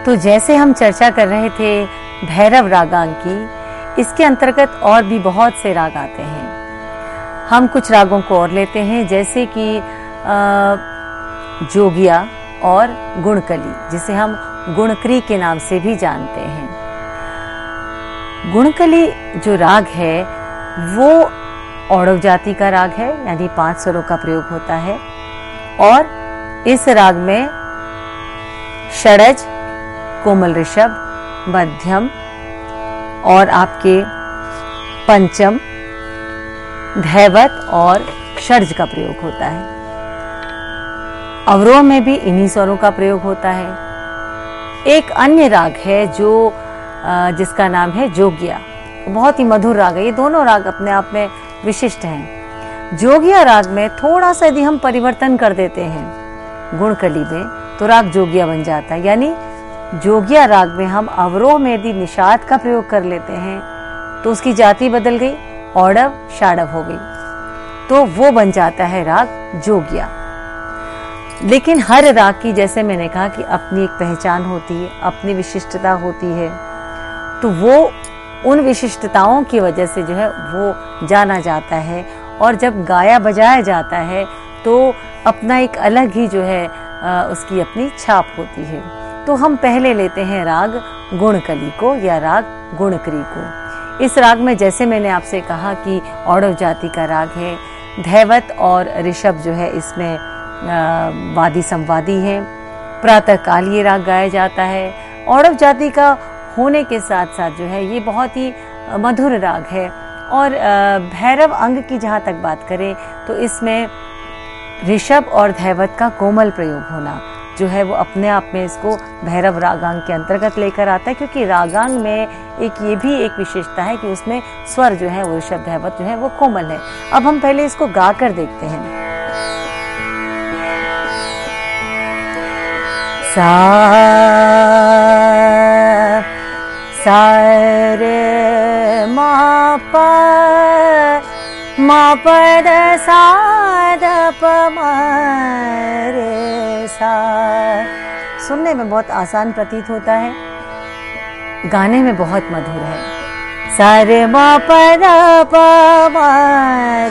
तो जैसे हम चर्चा कर रहे थे भैरव रागांग की, इसके अंतर्गत और भी बहुत से राग आते हैं। हम कुछ रागों को और लेते हैं, जैसे कि जोगिया और गुणकली, जिसे हम गुणकरी के नाम से भी जानते हैं। गुणकली जो राग है वो औडव जाति का राग है, यानी 5 स्वरों का प्रयोग होता है। और इस राग में षडज, कोमल ऋषभ, मध्यम और आपके पंचम, धैवत और षड्ज का प्रयोग होता है। अवरोह में भी इन्हीं स्वरों का प्रयोग होता है। एक अन्य राग है जो जिसका नाम है जोगिया, बहुत ही मधुर राग है। ये दोनों राग अपने आप में विशिष्ट हैं। जोगिया राग में थोड़ा सा यदि हम परिवर्तन कर देते हैं गुणकली में, तो राग जोगिया बन जाता है। यानी जोगिया राग में हम अवरोह में यदि निषाद का प्रयोग कर लेते हैं तो उसकी जाति बदल गई, औडव षाडव हो गई, तो वो बन जाता है राग जोगिया। लेकिन हर राग की, जैसे मैंने कहा, कि अपनी एक पहचान होती है, अपनी विशिष्टता होती है, तो वो उन विशिष्टताओं की वजह से जो है वो जाना जाता है। और जब गाया बजाया जाता है तो अपना एक अलग ही जो है उसकी अपनी छाप होती है। तो हम पहले लेते हैं राग गुणकली को या राग गुणकरी को। इस राग में, जैसे मैंने आपसे कहा, कि औडव जाति का राग है। धैवत और ऋषभ जो है इसमें वादी संवादी है। प्रातः काल ये राग गाया जाता है। औडव जाति का होने के साथ साथ जो है ये बहुत ही मधुर राग है। और भैरव अंग की जहाँ तक बात करें तो इसमें ऋषभ और धैवत का कोमल प्रयोग होना जो है वो अपने आप में इसको भैरव रागांग के अंतर्गत लेकर आता है, क्योंकि रागांग में एक ये भी एक विशेषता है कि उसमें स्वर जो है वो ऋषभ धैवत जो है वो कोमल है। अब हम पहले इसको गा कर देखते हैं। सा रे मा प द सा द प म रे सा। सुनने में बहुत आसान प्रतीत होता है, गाने में बहुत मधुर है। सा रे मा प द प म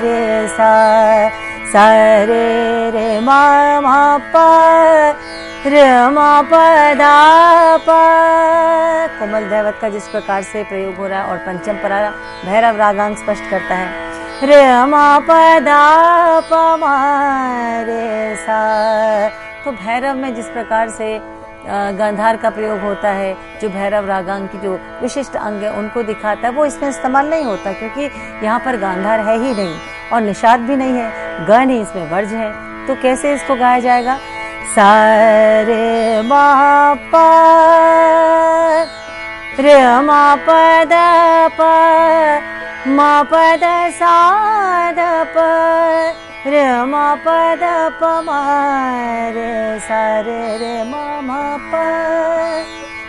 रे सा, सा रे मा प रे मा प दा प। कोमल धैवत का जिस प्रकार से प्रयोग हो रहा है और पंचम परा भैरव रागांग स्पष्ट करता है। रे मा प दा प म रे सा। तो भैरव में जिस प्रकार से गांधार का प्रयोग होता है, जो भैरव रागांग की जो विशिष्ट अंग है उनको दिखाता है, वो इसमें इस्तेमाल नहीं होता, क्योंकि यहाँ पर गांधार है ही नहीं और निषाद भी नहीं है, ग नहीं, इसमें वर्ज है। तो कैसे इसको गाया जाएगा? सा रे मा प रे मा प द प मा प द सा द प रे मा प द प म रे सा रे मा मा प।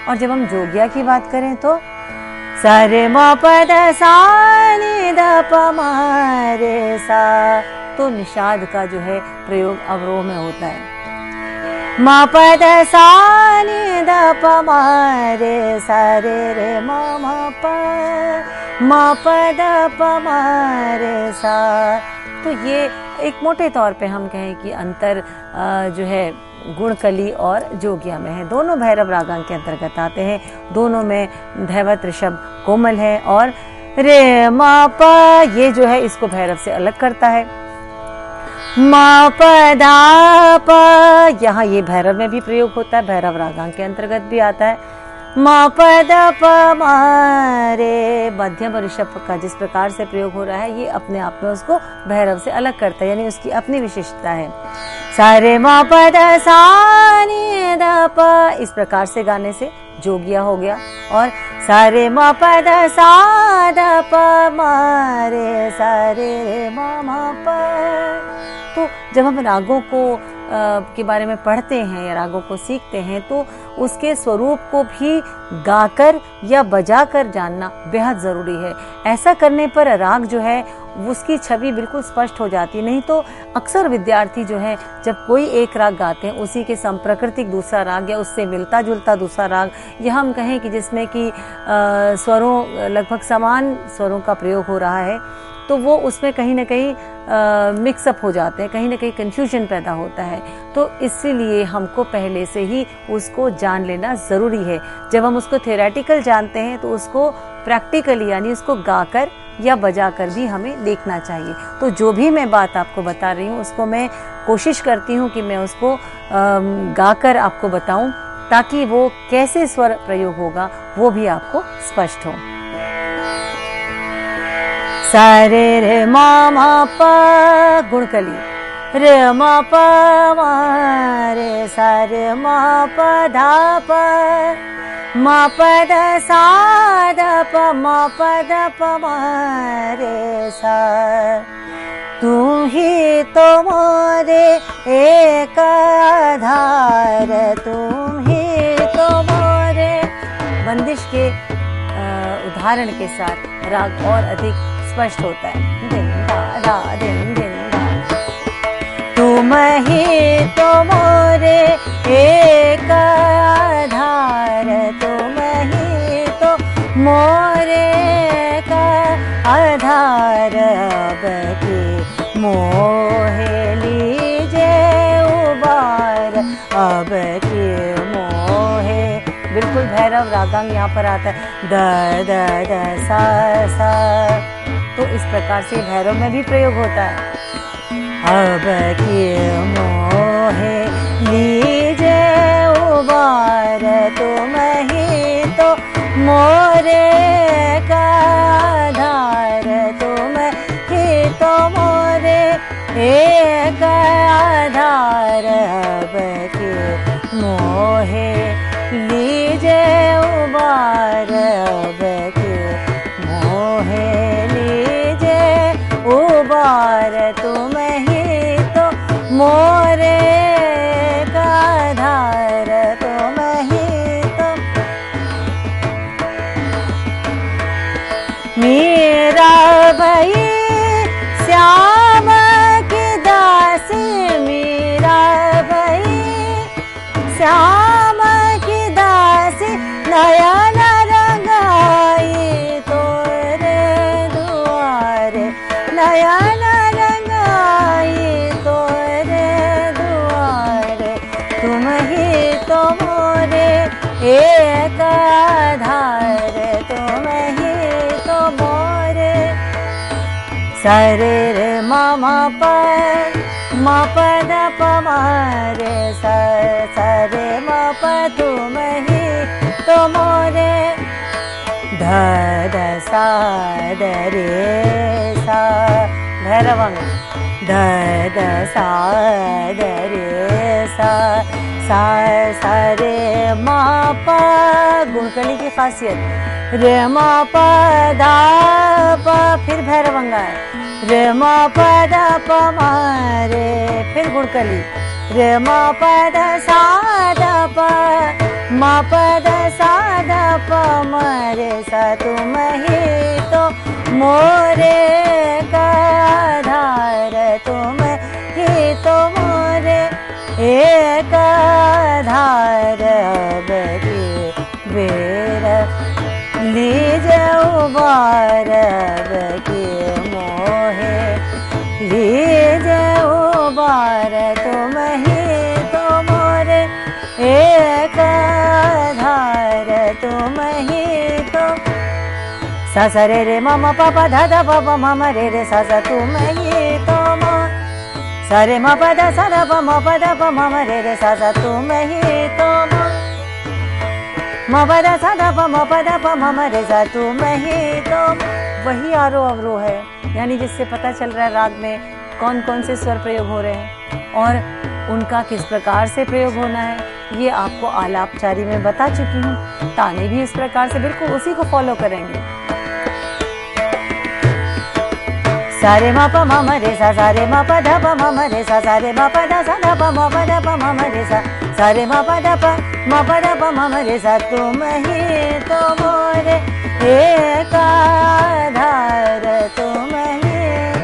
और जब हम जोगिया की बात करें तो सा रे मा प द सा नि द प म रे सा। तो निषाद का जो है प्रयोग अवरोह में होता है। मा प द सा नि द प म रे सा रे मा मा प मा प द प म रे सा। तो ये एक मोटे तौर पे हम कहें कि अंतर जो है गुणकली और जोगिया में है। दोनों भैरव रागांग के अंतर्गत आते हैं। दोनों में धैवत ऋषभ कोमल है और रे मा प ये जो है इसको भैरव से अलग करता है। मा प दा प यहाँ ये भैरव में भी प्रयोग होता है, भैरव रागांग के अंतर्गत भी आता है। मा प द प म रे। मध्यम ऋषभ का जिस प्रकार से प्रयोग हो रहा है ये अपने आप में उसको भैरव से अलग करता है, यानी उसकी अपनी विशिष्टता है। सा रे मा प द सा नि द प। इस प्रकार से गाने से जोगिया हो गया। और सा रे मा प द सा द प म रे सा रे मा मा प। तो जब हम रागों को के बारे में पढ़ते हैं या रागों को सीखते हैं तो उसके स्वरूप को भी गाकर या बजाकर जानना बेहद ज़रूरी है। ऐसा करने पर राग जो है उसकी छवि बिल्कुल स्पष्ट हो जाती है। नहीं तो अक्सर विद्यार्थी जो है जब कोई एक राग गाते हैं उसी के समप्रकृतिक दूसरा राग या उससे मिलता जुलता दूसरा राग, या हम कहें कि जिसमें कि स्वरों लगभग समान स्वरों का प्रयोग हो रहा है, तो वो उसमें कहीं ना कहीं मिक्सअप हो जाते हैं, कहीं ना कहीं कंफ्यूजन पैदा होता है। तो इसीलिए हमको पहले से ही उसको जान लेना ज़रूरी है। जब हम उसको थ्योरेटिकल जानते हैं तो उसको प्रैक्टिकली यानी उसको गाकर या बजाकर भी हमें देखना चाहिए। तो जो भी मैं बात आपको बता रही हूँ उसको मैं कोशिश करती हूँ कि मैं उसको गाकर आपको बताऊँ, ताकि वो कैसे स्वर प्रयोग होगा वो भी आपको स्पष्ट हो। सा रे रे मा मा पा गुणकली, रे मा पा मा रे सा रे मा पा धा पा, मा पद सा ध प मा पद प मा रे सा। तुम ही तो मोरे एक आधार, तुम ही तो मोरे। बंदिश के उदाहरण के साथ राग और अधिक स्पष्ट होता है। दिन दा दा दिन दिन दा। तुम ही तो मोरे एक आधार, तुम ही तो मोरे का आधार। अब की मोहे लीजे उबार, अब की मोहे। बिल्कुल भैरव रागांग यहाँ पर आता है, द द द सा सा। तो इस प्रकार से भैरव में भी प्रयोग होता है। अब की मोहे लीजे उबार, तुम ही तो मोरे का आधार, तुम ही तो मोरे एक आधार। अब की मोहे लीजे उबार, अब की मोहे लीजे उबार, तुम ही तो मोरे का आधार, तुम ही तो। मीरा भई श्याम की दासी, मीरा भई श्याम की दासी, नयन रंगाई तोरे दुआरे, नयन रंगाई तोरे दुआरे। तुम ही तो मोरे एक आधार, तुम ही तो मोरे। सा रे रे मा मा पा, मा प द प मा रे सा, सा रे मा प। तुम ही तो मोरे ध ध सा द रे सा, भैरवंग। ध ध सा द रे सा, सा सा रे मा पा गुणकली की खासियत। रे मा प धा प, फिर भैरवंगा है। रे मा प ध प मा रे, फिर गुणकली। रे मा प ध सा ध प, मा प ध सा ध प म रे सा। तुम ही तो मोरे का आधार, तुम ही तो मोरे एक आधार। अब की बेर लीजे उबार, अब की मोहे लीजे उबार, तुम ही तो मोरे एक आधार, तुम ही तो। सा सा रे रे मा मा पा पा धा धा पा पा मा मा रे रे सा सा। तुम ही तो मा, सा रे मा पा धा सा धा पा मा पा धा पा मा मा रे रे सा सा। तुम ही तो मा, मा पा धा सा धा पा मा पा धा पा मा मा रे सा। तुम ही तो। वही आरोह अवरोह है, यानी जिससे पता चल रहा है राग में कौन कौन से स्वर प्रयोग हो रहे हैं और उनका किस प्रकार से प्रयोग होना है। ये आपको आलापचारी में बता चुकी हूँ। ताने भी इस प्रकार से बिल्कुल उसी को फॉलो करेंगे। सारे मा पा मा मा रे सा, सारे मा पा धा पा मा मा रे सा, सारे मा पा धा सा धा पा मा पा धा पा मा मा रे सा, सारे मा पा धा पा मा पा धा पा मा मा रे सा। तुम ही तो मोरे एक आधार, तुम ही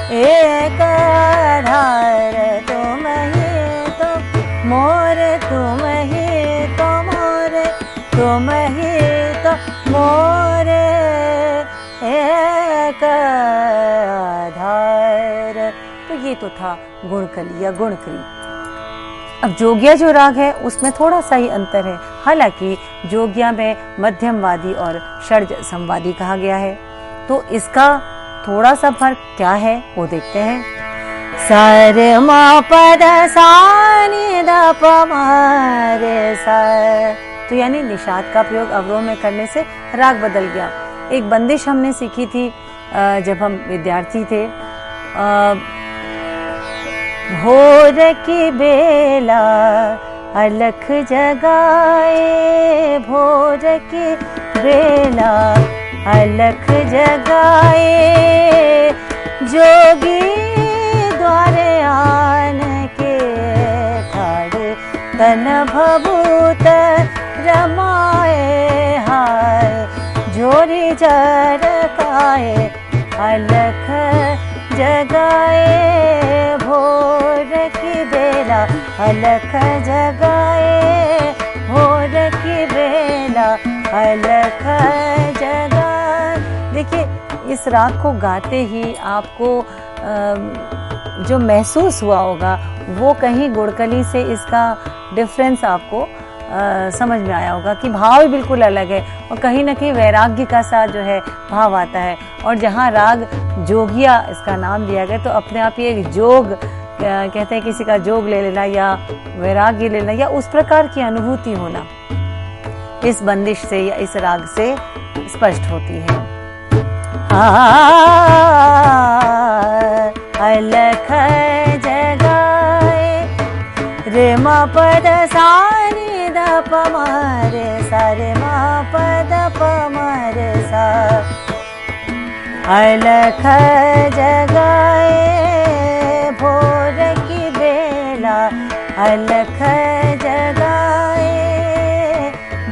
एक आधार तुम ही तो मोर, तुम ही तो मोर, तुम ही तो मोर एक आधार। तो ये तो था गुणकली या गुणकरी। अब जोगिया जो राग है उसमें थोड़ा सा ही अंतर है, हालांकि जोगिया में मध्यमवादी और षड्ज संवादी कहा गया है। तो इसका थोड़ा सा फर्क क्या है वो देखते हैं। सा रे म प ध सा नि ध प म रे सा। तो यानी निषाद का प्रयोग अवरोह में करने से राग बदल गया। एक बंदिश हमने सीखी थी जब हम विद्यार्थी थे। भोर की बेला अलख जगाए, भोर की बेला अलख जगाए, जोगी द्वारे आन के ठाड़ तन भभूत रमाए, हाय जोरी जरकाए अलख जगाए, भोर की बेला अलख जगाए, भोर की बेला अलख जगाए। देखिए, इस राग को गाते ही आपको जो महसूस हुआ होगा वो कहीं गुड़कली से इसका डिफरेंस आपको समझ में आया होगा कि भाव ही बिल्कुल अलग है और कहीं ना कहीं वैराग्य का सा जो है भाव आता है। और जहाँ राग जोगिया इसका नाम दिया गया तो अपने आप ये जोग कहते हैं, किसी का जोग ले लेना या वैराग्य लेना या उस प्रकार की अनुभूति होना इस बंदिश से या इस राग से स्पष्ट होती है। अलख जगाए, रे म प ध सा नि ध प म रे सा, रे म प ध प म रे सा। अलख जगाए, भोर की बेला अलख जगाए,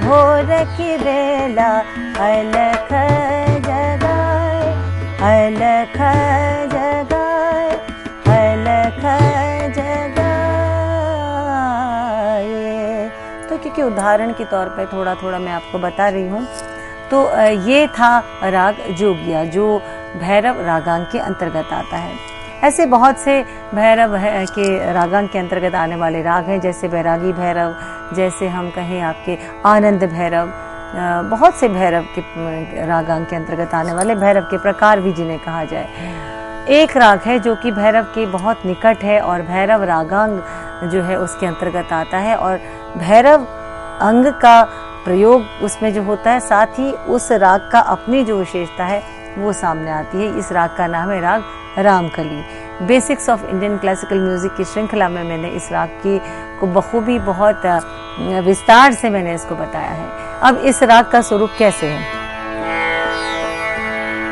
भोर की बेला अलख जगाए, अलख जगाए, अलख जगाए। तो क्योंकि उदाहरण के तौर पे थोड़ा थोड़ा मैं आपको बता रही हूँ। तो ये था राग जोगिया जो भैरव रागांग के अंतर्गत आता है। ऐसे बहुत से भैरव के रागांग के अंतर्गत आने वाले राग हैं, जैसे बैरागी भैरव, जैसे हम कहें आपके आनंद भैरव, बहुत से भैरव के रागांग के अंतर्गत आने वाले भैरव के प्रकार भी जिन्हें कहा जाए। एक राग है जो कि भैरव के बहुत निकट है और भैरव रागांग जो है उसके अंतर्गत आता है और भैरव अंग का प्रयोग उसमें जो होता है, साथ ही उस राग का अपनी जो विशेषता है वो सामने आती है। इस राग का नाम है राग Ramkali. Basics of Indian classical music की श्रृंखला में मैंने इस राग की को बखूबी बहुत विस्तार से मैंने इसको बताया है। अब इस राग का स्वरूप कैसे है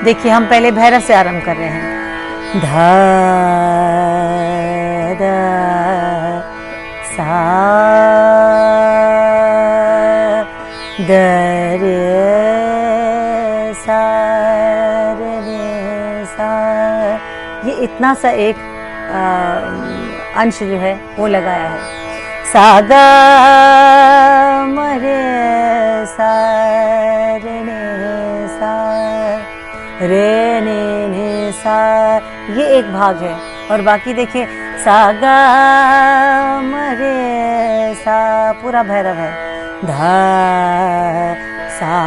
देखिए, हम पहले भैरव से आरंभ कर रहे हैं। ध द सा द रे सा रे सा। ये इतना सा एक अंश जो है वो लगाया है। सा ग म रे सा रे ने सा रे ने सा, ये एक भाग है। और बाकी देखिए सा ग म रे सा पूरा भैरव है। ध सा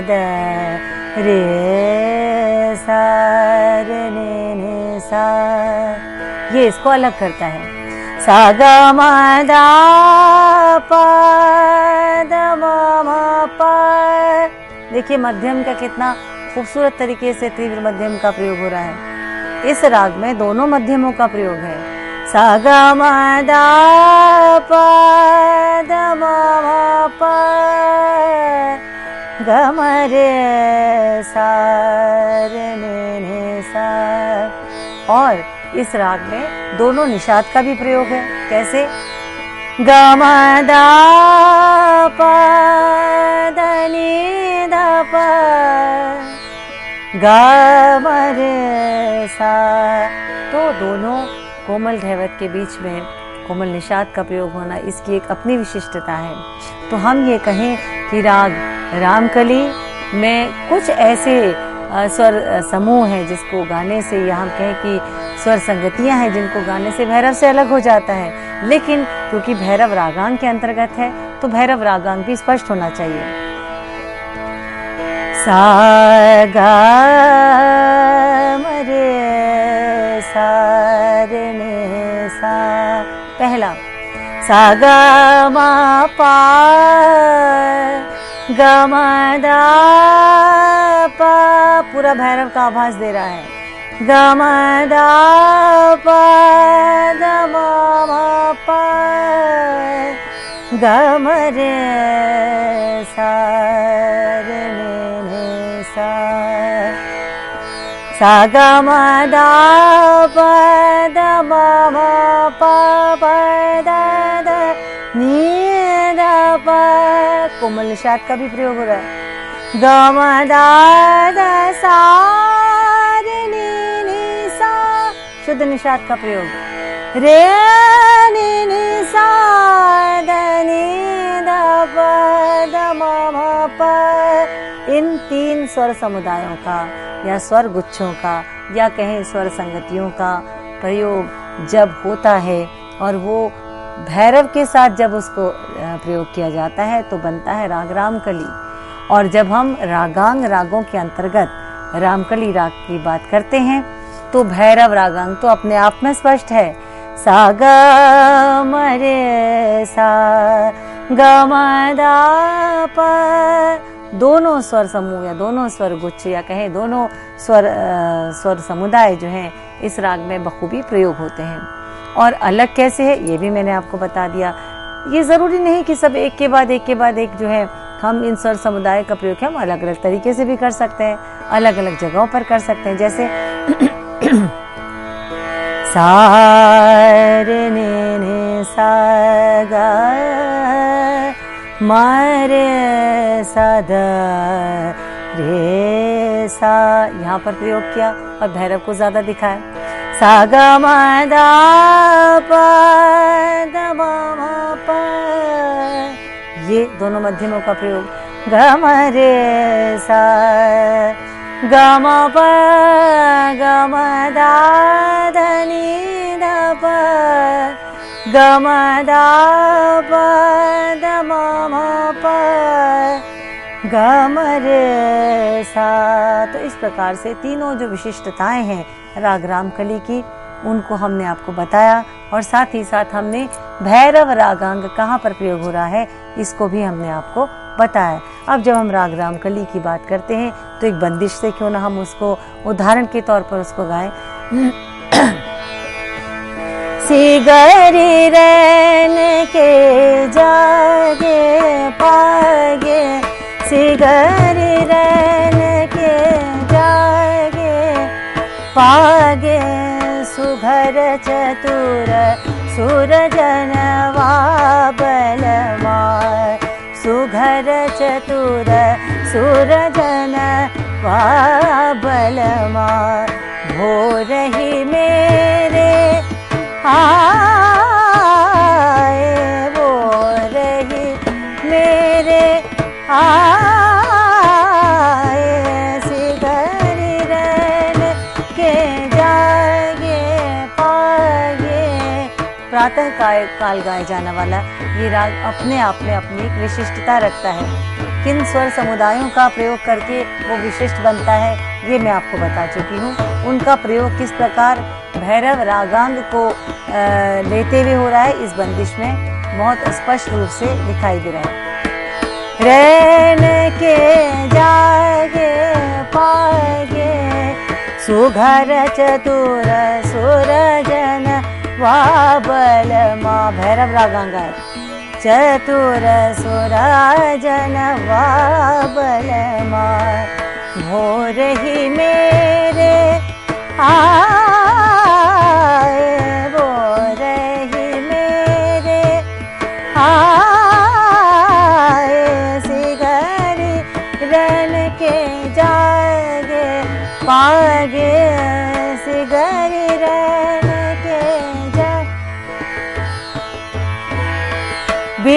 द रे सा रे ने सा, ये इसको अलग करता है। सा ग म द प द म म प। देखिए मध्यम का कितना खूबसूरत तरीके से तीव्र मध्यम का प्रयोग हो रहा है। इस राग में दोनों मध्यमों का प्रयोग है। सा ग म द प द म म प ग म रे सा रे ने सा। और इस राग में दोनों निषाद का भी प्रयोग है। कैसे? ग म द प द नि द प ग म रे सा दोनों कोमल धैवत के बीच में कोमल निषाद का प्रयोग होना, इसकी एक अपनी विशिष्टता है। तो हम ये कहें कि राग रामकली में कुछ ऐसे स्वर समूह हैं जिसको गाने से, या हम कहें कि स्वर संगतियां हैं जिनको गाने से भैरव से अलग हो जाता है। लेकिन क्योंकि भैरव रागांग के अंतर्गत है तो भैरव रागांग भी स्पष्ट होना चाहिए। सा गा म रे सा रे ने सा, पहला सा गा मा पा गा मा दा पा, पूरा भैरव का आभास दे रहा है। गा मा दा पा दा मा मा पा गा म रे सा रे ने सा, सा गा मा दा पा दा मा मा पा पा दा दा नी दा पा, कोमल निषाद का भी प्रयोग हो रहा है। गा मा दा दा सा रे नी सा, शुद्ध निषाद का प्रयोग। रे नी सा दा नी दा पा दा मा मा पा, इन तीन स्वर समुदायों का या स्वर गुच्छों का या कहें स्वर संगतियों का प्रयोग जब होता है और वो भैरव के साथ जब उसको प्रयोग किया जाता है तो बनता है राग रामकली। और जब हम रागांग रागों के अंतर्गत रामकली राग की बात करते हैं तो भैरव रागांग तो अपने आप में स्पष्ट है। सा गा म रे सा गा म दा पा, दोनों स्वर समूह या दोनों स्वर गुच्छ या कहें दोनों स्वर समुदाय जो हैं इस राग में बखूबी प्रयोग होते हैं। और अलग कैसे है ये भी मैंने आपको बता दिया। ये ज़रूरी नहीं कि सब एक के बाद एक जो है हम इन स्वर समुदाय का प्रयोग हम अलग अलग तरीके से भी कर सकते हैं, अलग अलग जगहों पर कर सकते हैं। जैसे सा रे ने सा गा म रे सा दा रे सा, यहाँ पर प्रयोग किया और भैरव को ज्यादा दिखाया। सा गा म दा पा दा मा मा पा, ये दोनों मध्यमों का प्रयोग। गा म रे सा गा म पा गा म दा धा नी धा पा गा म दा पा दा मा मा पा गा म रे सा। तो इस प्रकार से तीनों जो विशिष्टताएं हैं राग रामकली की उनको हमने आपको बताया और साथ ही साथ हमने भैरव रागांग कहाँ पर प्रयोग हो रहा है इसको भी हमने आपको बताया। अब जब हम राग रामकली की बात करते हैं तो एक बंदिश से क्यों ना हम उसको उदाहरण के तौर पर उसको गाएं। सिगरी रैन के जागे पागे, सिगरी रैन के जागे पागे, सुघर चतुर सुरजनवा बलमा, सुघर चतुर सुरजनवा बलमा, भोरहि मेरे आए, भोरहि मेरे आए, सिगरी रैन के जागे पागे। प्रातः काल गाए जाने वाला ये राग अपने आप में अपनी एक विशिष्टता रखता है। किन स्वर समुदायों का प्रयोग करके वो विशिष्ट बनता है ये मैं आपको बता चुकी हूँ। उनका प्रयोग किस प्रकार भैरव रागांग को लेते हुए हो रहा है इस बंदिश में बहुत स्पष्ट रूप से दिखाई दे रहा है। रैन के जागे पागे, सुघर चतुर सुरजन वा बलमा, भैरव रागांग है। चतुर सुरजन वा बलमा, भोरहि मेरे आए, भोरहि मेरे आए, सिगरी रैन के जागे पागे, सिगरी रैन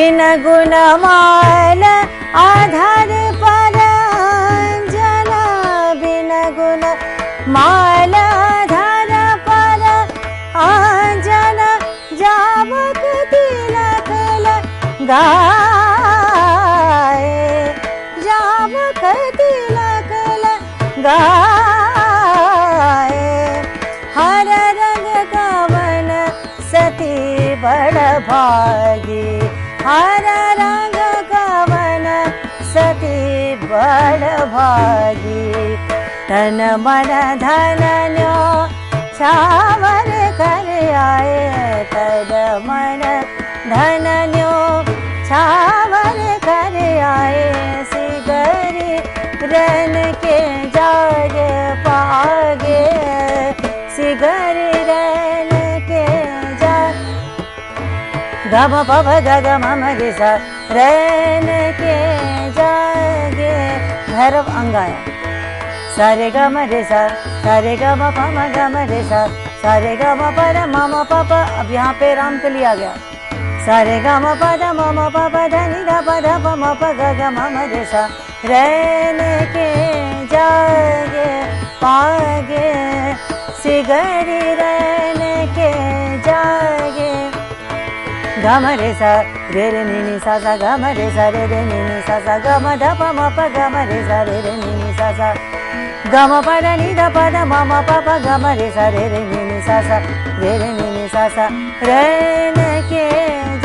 बिन गुण माल आधार पर अंजन, बिन गुण माल आधार पर अंजन, जावक तिलक लगाए, जावक तिलक लगाए। हर रंग कवन सती बड़ भागी, हर रंग कवन सती बड़ भागी। तन मन धन न्यो छावर कर आए, तन मन धन न्यो छावर कर आए। सिगरी रन के जागे पागे, सिगरी रन के जाग, गम पव गग मम सा रन के जागे। भैरव अंग आया, सारे गम रे सा, सारे गम पम गम रे सा, सारे गम पद मम पप। अब यहाँ पे रामकली आ गया। सारे गम पद मम पप धनि ध पद पम प ग ग मम रे सा, रैन के जागे पागे, सिगरी रैन के जागे। गम रे सा रे रे नि नि सा सा, गम रे सा रे रे नि नि सा सा, गम ध प म प गम रे सा रे रे नि नि सा सा, गम पद नि ध पद मम प प गम रे सा रे रे नि नि सा सा, रे रे नि नि सा सा। रैन के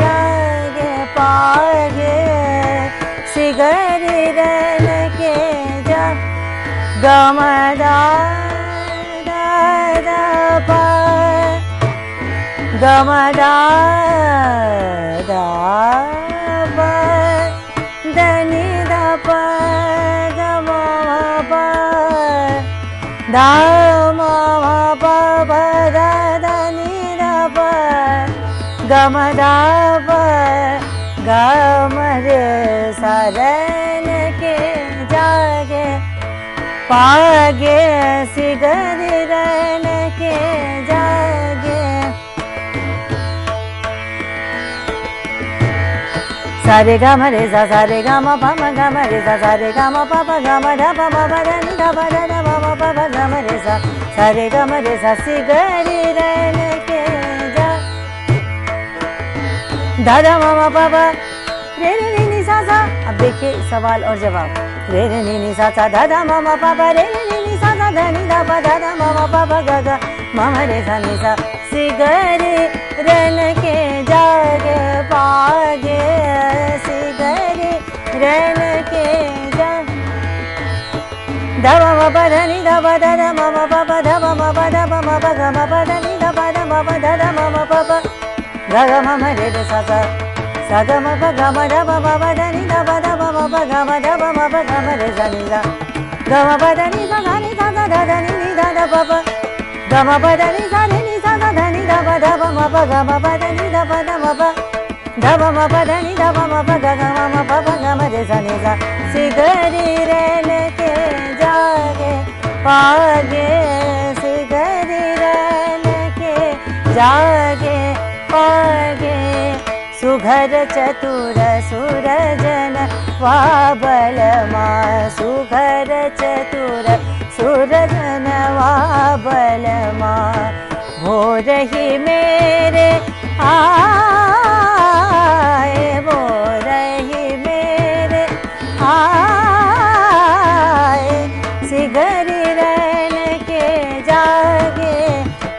जागे पागे, सिगरी रैन के जा। गम दा दा दा प, गम दा दा प, धनि ध प गम प, दा म प प दा धनि ध प, गम दा प गम रे सा, रैन के जागे पागे, सिगरी रैन के जागे। सारे गम रे सा, सारे गम पम गम रे सा, सारे गम पप गम ध प म प ध नि ध प ध ध म म प प गम रे सा, सारे गम रे सा, सिगरी रैन के जा। ध ध म म प प रे रे नि नि सा सा। अब देखिए सवाल और जवाब। रे रे नि नि सा सा, ध ध म म प प, रे रे नि नि सा सा, ध नि ध प ध ध म म प प ग ग म म रे सा नि सा, सिगरी रैन के जागे पागे, सिगरी रैन के जा। ध म म प ध नि ध प ध ध म म प प ध म म प ध म म प ग म प ध नि ध प ध म प ध ध म म प प ग ग म म रे रे सा सा, सा ग म प ग म ध प म प ध नि ध प ध म म प ग म ध प म प ग म रे सा नि सा, ग म प ध नि सा सा नि सा सा ध ध नि नि ध ध प प, ग म प ध नि सा रे नि सा सा ध नि ध प ध प म प ग म प ध नि ध प ध म प, ध प म प ध नि ध प म प ग ग म म प प ग म रे सा नि सा, सिगरी रैन के जागे पागे, सिगरी रैन के जागे पागे। सुघर चतुर सुरजन वा बलमा, सुघर चतुर सुरजन वा बलमा। भोर ही मेरे आए, भोर ही मेरे आए, सिगरी रैन के जागे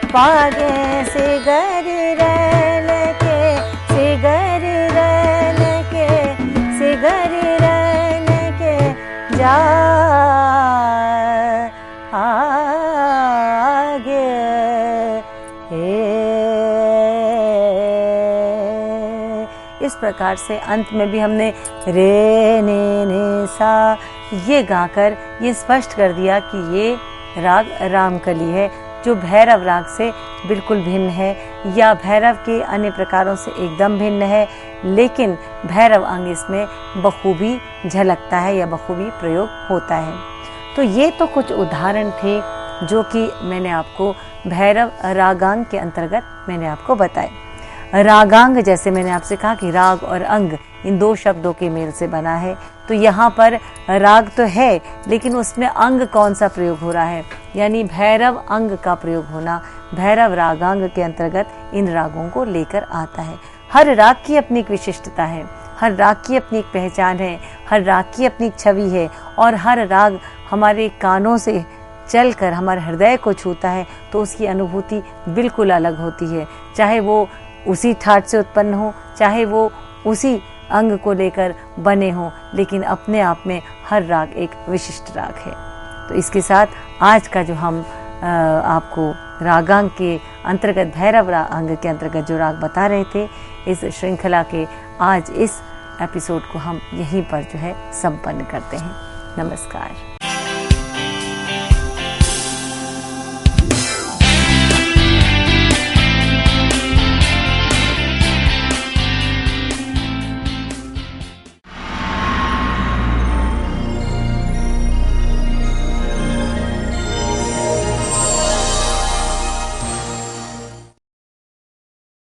पागे, सिगरी रैन के, सिगरी रैन के, सिगरी रैन के जागे। इस प्रकार से अंत में भी हमने रे ने सा ये गाकर ये स्पष्ट कर दिया कि ये राग रामकली है, जो भैरव राग से बिल्कुल भिन्न है या भैरव के अन्य प्रकारों से एकदम भिन्न है, लेकिन भैरव अंग इसमें बखूबी झलकता है या बखूबी प्रयोग होता है। तो ये तो कुछ उदाहरण थे जो कि मैंने आपको भैरव रागांग के अंतर्गत मैंने आपको बताए। रागांग, जैसे मैंने आपसे कहा कि राग और अंग इन दो शब्दों के मेल से बना है, तो यहाँ पर राग तो है लेकिन उसमें अंग कौन सा प्रयोग हो रहा है, यानी भैरव अंग का प्रयोग होना भैरव रागांग के अंतर्गत इन रागों को लेकर आता है। हर राग की अपनी एक विशिष्टता है, हर राग की अपनी एक पहचान है, हर राग की अपनी एक छवि है, और हर राग हमारे कानों से चलकर हमारे हृदय को छूता है तो उसकी अनुभूति बिल्कुल अलग होती है, चाहे वो उसी ठाट से उत्पन्न हो, चाहे वो उसी अंग को लेकर बने हों, लेकिन अपने आप में हर राग एक विशिष्ट राग है। तो इसके साथ आज का जो हम आपको रागांग के अंतर्गत भैरव अंग के अंतर्गत जो राग बता रहे थे, इस श्रृंखला के आज इस एपिसोड को हम यहीं पर जो है संपन्न करते हैं। नमस्कार।